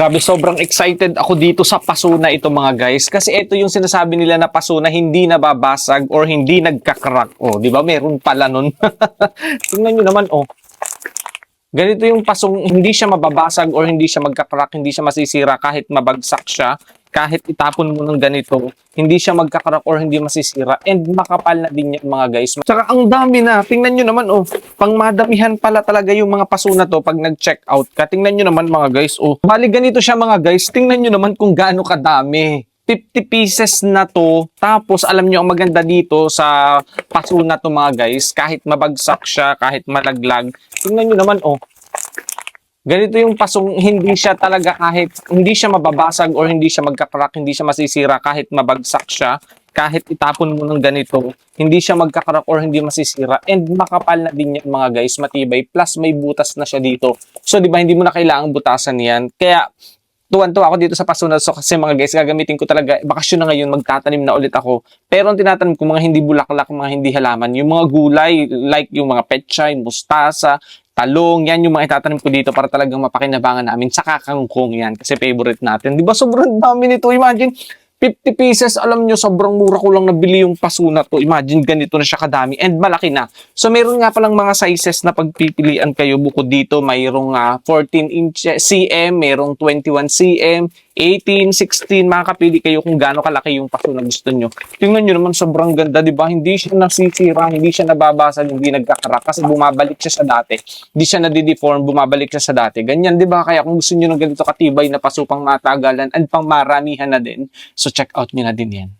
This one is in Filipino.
Grabe, sobrang excited ako dito sa paso na ito mga guys. Kasi ito yung sinasabi nila na paso na hindi nababasag or hindi nagkakrak. Oh, di ba? Meron pala nun. Tingnan nyo naman, oh. Ganito yung pasong hindi siya mababasag or hindi siya magkakrak, hindi siya masisira kahit mabagsak siya. Kahit itapon mo ng ganito, hindi siya magkakrak or hindi masisira. And makapal na din yan mga guys. Tsaka ang dami na. Tingnan nyo naman, oh. Pang madamihan pala talaga yung mga paso na to pag nag-check out ka. Tingnan nyo naman mga guys, oh. Bali ganito siya mga guys. Tingnan nyo naman kung gaano kadami. 50 pieces na to. Tapos alam nyo ang maganda dito sa paso na to mga guys. Kahit mabagsak siya, kahit malaglag. Tingnan nyo naman, oh. Ganito yung pasong hindi siya talaga kahit hindi siya mababasag or hindi siya magkakrak, hindi siya masisira kahit mabagsak siya, kahit itapon mo ng ganito, hindi siya magkakrak or hindi masisira. And makapal na din yan mga guys, matibay. Plus may butas na siya dito. So di ba hindi mo na kailangang butasan yan. Kaya tuwan-tuwa ako dito sa paso na so kasi mga guys, gagamitin ko talaga, bakasyon na ngayon, magtatanim na ulit ako. Pero ang tinatanim ko, mga hindi bulaklak, mga hindi halaman, yung mga gulay, like yung mga pechay, mustasa, talong, yan yung mga itatanim ko dito para talagang mapakinabangan namin sa kangkong yan kasi favorite natin. Di ba sobrang dami nito? Imagine, 50 pieces, alam nyo, sobrang mura ko lang nabili yung paso na to. Imagine, ganito na siya kadami and malaki na. So, meron nga palang mga sizes na pagpipilian kayo bukod dito. Mayroong 14 cm, merong 21 cm, 18, 16. Makakapili kayo kung gaano kalaki yung paso na gusto nyo. Tingnan nyo naman, sobrang ganda, di ba? Hindi siya nasisira, hindi siya nababasag, hindi nagkakarak kasi bumabalik siya sa dati. Hindi siya nadideform, bumabalik siya sa dati. Ganyan, di ba? Kaya kung gusto nyo ng ganito katibay na paso pang matagalan at pang maramihan na din, so check out nyo na din yan.